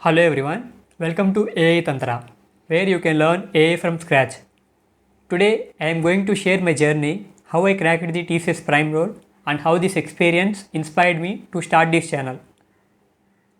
Hello everyone, welcome to AI Tantra, where you can learn AI from scratch. Today I am going to share my journey, how I cracked the TCS Prime role, and how this experience inspired me to start this channel.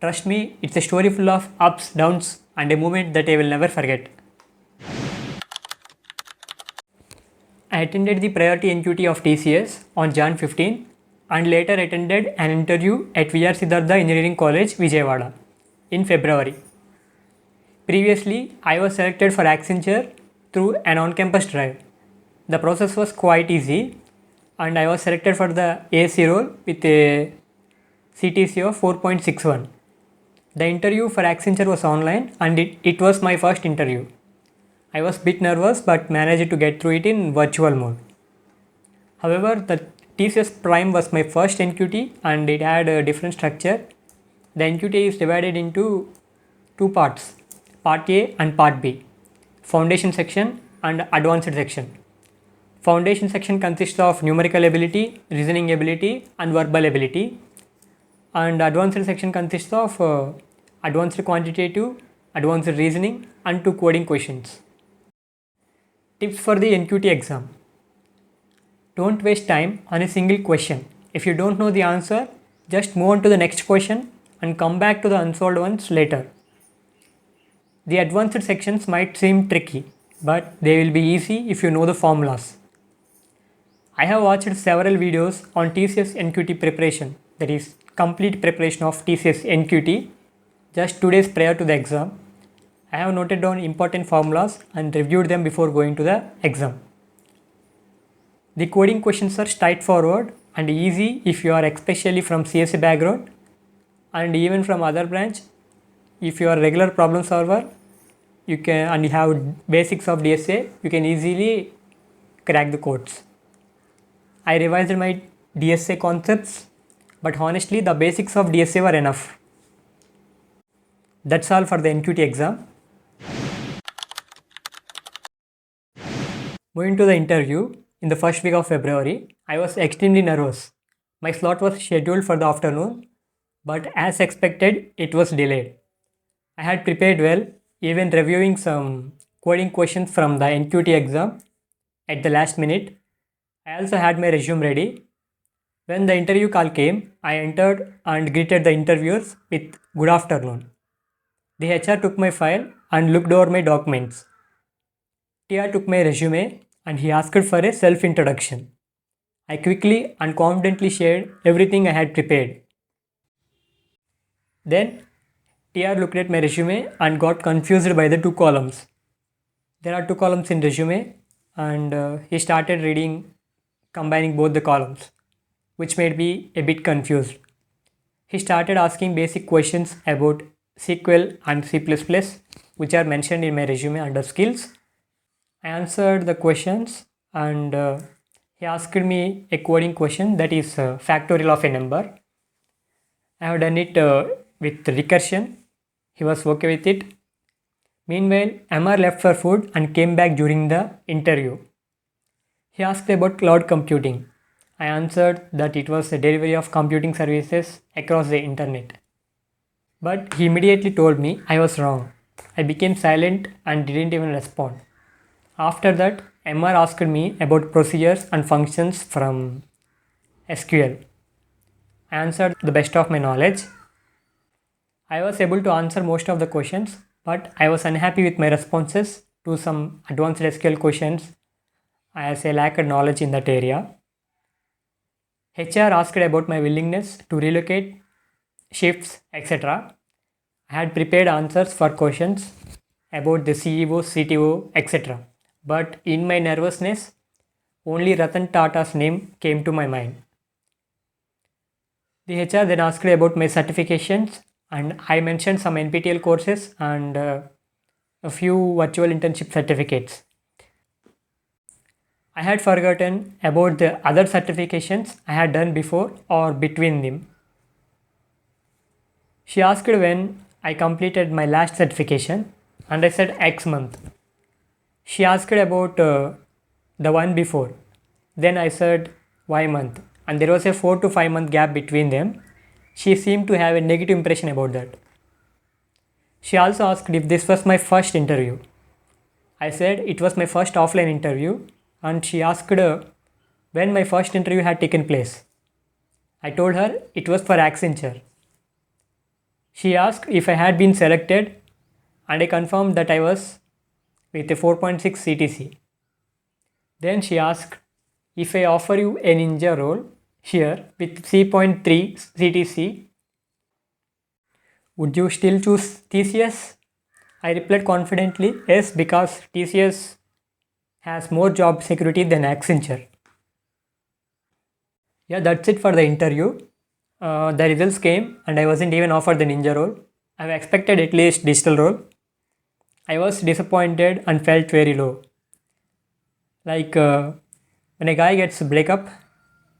Trust me, it's a story full of ups, downs, and a moment that I will never forget. I attended the Priority NQT of TCS on Jan 15 and later attended an interview at VR Siddhartha Engineering College, Vijayawada in February. Previously, I was selected for Accenture through an on-campus drive. The process was quite easy and I was selected for the AC role with a CTC of 4.61. The interview for Accenture was online and it was my first interview. I was a bit nervous but managed to get through it in virtual mode. However, the TCS Prime was my first NQT and it had a different structure. The NQT is divided into two parts, Part A and Part B, Foundation section and Advanced section. Foundation section consists of numerical ability, reasoning ability and verbal ability, and Advanced section consists of advanced quantitative, advanced reasoning and two coding questions. Tips for the NQT exam. Don't waste time on a single question. If you don't know the answer, just move on to the next question and come back to the unsolved ones later. The advanced sections might seem tricky, but they will be easy if you know the formulas. I have watched several videos on TCS NQT preparation, that is, complete preparation of TCS NQT, just 2 days prior to the exam. I have noted down important formulas and reviewed them before going to the exam. The coding questions are straightforward and easy if you are especially from CSA background, and even from other branch. If you are a regular problem solver, you can and you have basics of DSA, you can easily crack the codes. I revised my DSA concepts, but honestly the basics of DSA were enough. That's all for the NQT exam. Moving to the interview, in the first week of February, I was extremely nervous. My slot was scheduled for the afternoon, but as expected, it was delayed. I had prepared well, even reviewing some coding questions from the NQT exam at the last minute. I also had my resume ready. When the interview call came, I entered and greeted the interviewers with "Good afternoon." The HR took my file and looked over my documents. TR took my resume and he asked for a self-introduction. I quickly and confidently shared everything I had prepared. Then TR looked at my resume and got confused by the two columns. There are two columns in resume and he started reading, combining both the columns, which made me a bit confused. He started asking basic questions about SQL and C++, which are mentioned in my resume under skills. I answered the questions and he asked me a coding question, that is factorial of a number. I have done it with recursion. He was okay with it. Meanwhile, MR left for food and came back during the interview. He asked about cloud computing. I answered that it was a delivery of computing services across the internet. But he immediately told me I was wrong. I became silent and didn't even respond. After that, MR asked me about procedures and functions from SQL. I answered the best of my knowledge. I was able to answer most of the questions, but I was unhappy with my responses to some advanced SQL questions as I lacked knowledge in that area. HR asked about my willingness to relocate, shifts, etc. I had prepared answers for questions about the CEO, CTO, etc. But in my nervousness, only Ratan Tata's name came to my mind. The HR then asked about my certifications and I mentioned some NPTEL courses and a few virtual internship certificates. I had forgotten about the other certifications I had done before or between them. She asked when I completed my last certification and I said X month. She asked about the one before. Then I said Y month and there was a 4 to 5 month gap between them. She seemed to have a negative impression about that. She also asked if this was my first interview. I said it was my first offline interview, and she asked when my first interview had taken place. I told her it was for Accenture. She asked if I had been selected, and I confirmed that I was with a 4.6 CTC. Then she asked if I offer you a ninja role here with 3.3 CTC, would you still choose TCS? I replied confidently, yes, because TCS has more job security than Accenture. Yeah, that's it for the interview. The results came and I wasn't even offered the ninja role. I expected at least digital role. I was disappointed and felt very low. Like when a guy gets a breakup,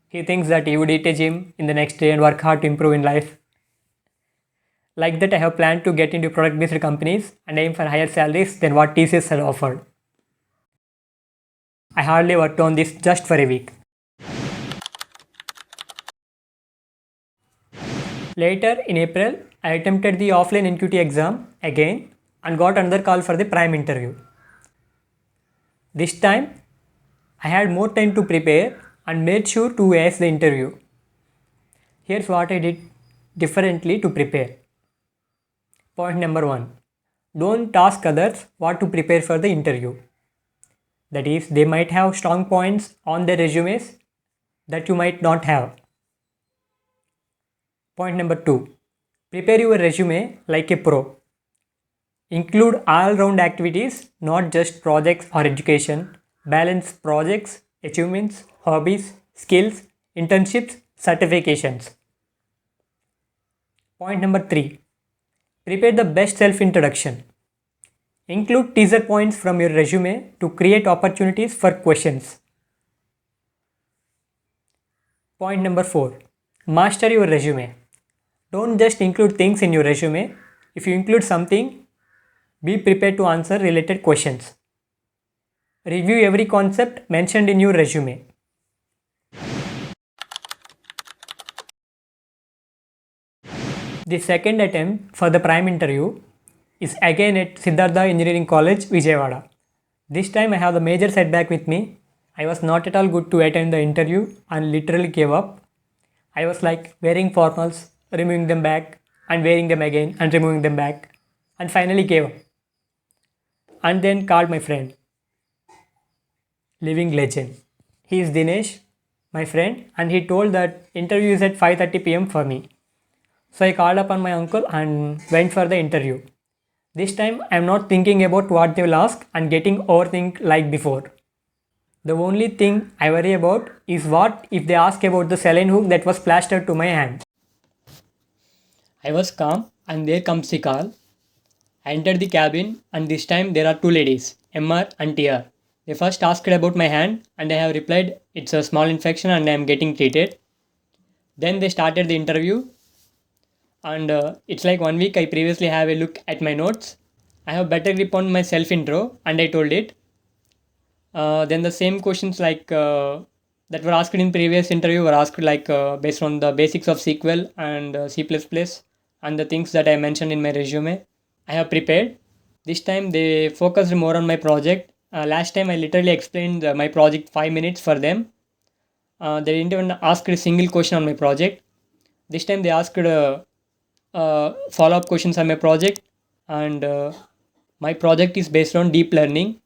he thinks that he would eat a gym in the next day and work hard to improve in life. Like that, I have planned to get into product-based companies and aim for higher salaries than what TCS had offered. I hardly worked on this just for a week. Later in April, I attempted the offline NQT exam again and got another call for the Prime interview. This time, I had more time to prepare and made sure to ace the interview. Here's what I did differently to prepare. Point number 1. Don't ask others what to prepare for the interview. That is, they might have strong points on their resumes that you might not have. Point number 2. Prepare your resume like a pro. Include all-round activities, not just projects or education. Balance projects, achievements, hobbies, skills, internships, certifications. Point number 3. Prepare the best self-introduction. Include teaser points from your resume to create opportunities for questions. Point number 4. Master your resume. Don't just include things in your resume. If you include something, be prepared to answer related questions. Review every concept mentioned in your resume. The second attempt for the Prime interview is again at Siddhartha Engineering College, Vijayawada. This time I have the major setback with me. I was not at all good to attend the interview and literally gave up. I was like wearing formals, removing them back and wearing them again and removing them back, and finally gave up. And then called my friend, living legend. He is Dinesh, my friend, and he told that interview is at 5:30 p.m. for me. So I called upon my uncle and went for the interview. This time I am not thinking about what they will ask and getting overthink like before. The only thing I worry about is what if they ask about the saline hook that was plastered to my hand. I was calm and there comes the call. I entered the cabin and this time there are two ladies, MR and TR. They first asked about my hand and I have replied it's a small infection and I am getting treated. Then they started the interview and it's like 1 week I previously have a look at my notes. I have better grip on my self intro and I told it. Then the same questions like that were asked in previous interview were asked like based on the basics of SQL and C++ and the things that I mentioned in my resume. I have prepared. This time they focused more on my project. Last time I literally explained my project 5 minutes for them. They didn't even ask a single question on my project. This time they asked follow-up questions on my project, and my project is based on deep learning.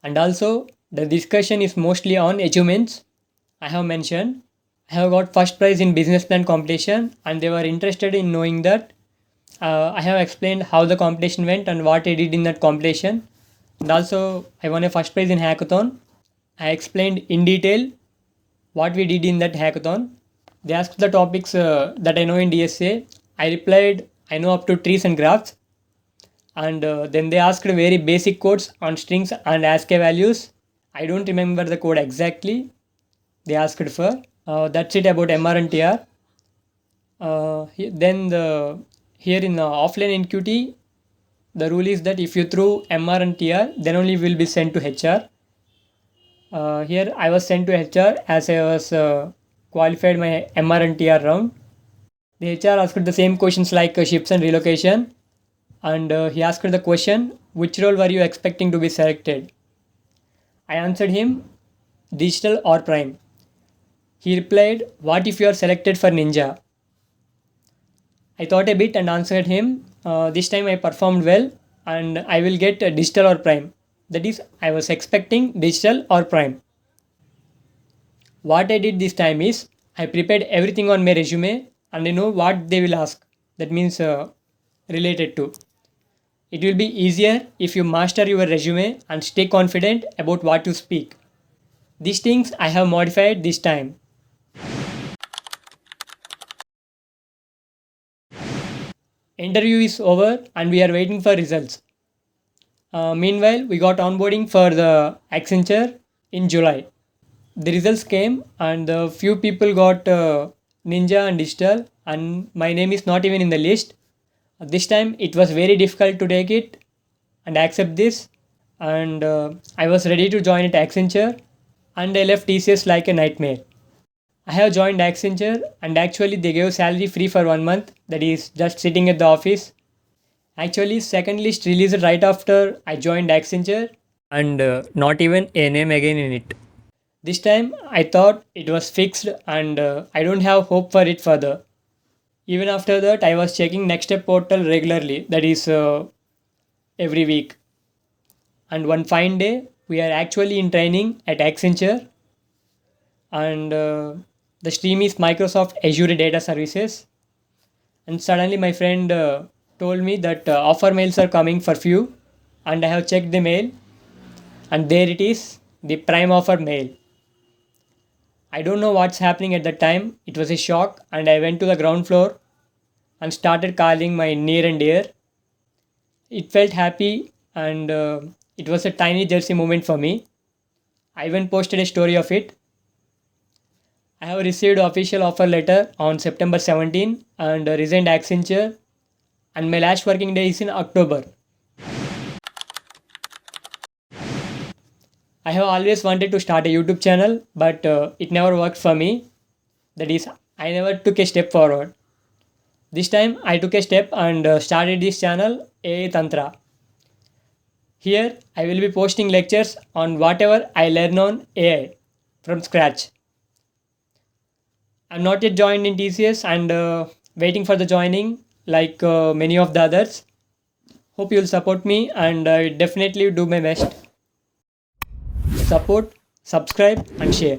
And also the discussion is mostly on achievements. I have mentioned I have got first prize in business plan competition and they were interested in knowing that I have explained how the competition went and what I did in that competition. And also I won a first prize in hackathon. I explained in detail what we did in that hackathon. They asked the topics that I know in DSA. I replied I know up to trees and graphs. And then they asked very basic codes on strings and ASCII values. I don't remember the code exactly they asked for. That's it about MR and TR. Here in the offline NQT, the rule is that if you throw MR and TR, then only will be sent to HR. Here I was sent to HR as I was qualified my MR and TR round. The HR asked the same questions like shifts and relocation. and he asked the question, which role were you expecting to be selected? I answered him, digital or prime. He replied, what if you are selected for ninja? I thought a bit and answered him, this time I performed well and I will get digital or prime. That is, I was expecting digital or prime. What I did this time is, I prepared everything on my resume and I know what they will ask. That means related to. It will be easier if you master your resume and stay confident about what you speak. These things I have modified this time. Interview is over and we are waiting for results. Meanwhile, we got onboarding for the Accenture in July. The results came and the few people got Ninja and Digital, and my name is not even in the list. This time it was very difficult to take it and accept this, and I was ready to join at Accenture, and I left TCS like a nightmare. I have joined Accenture and actually they gave salary free for 1 month, that is just sitting at the office. Actually, second list released right after I joined Accenture, and not even a name again in it. This time I thought it was fixed and I don't have hope for it further. Even after that, I was checking Next Step portal regularly, that is every week. And one fine day, we are actually in training at Accenture, and the stream is Microsoft Azure Data Services. And suddenly, my friend told me that offer mails are coming for few, and I have checked the mail, and there it is, the prime offer mail. I don't know what's happening at that time. It was a shock, and I went to the ground floor and started calling my near and dear. It felt happy, and it was a tiny jersey moment for me. I even posted a story of it. I have received official offer letter on September 17 and resigned Accenture, and my last working day is in October. I have always wanted to start a YouTube channel, but it never worked for me. That is, I never took a step forward. This time I took a step and started this channel, AI Tantra. Here I will be posting lectures on whatever I learn on AI from scratch. I'm not yet joined in TCS and waiting for the joining like many of the others. Hope you'll support me and I definitely do my best. Support, subscribe and share.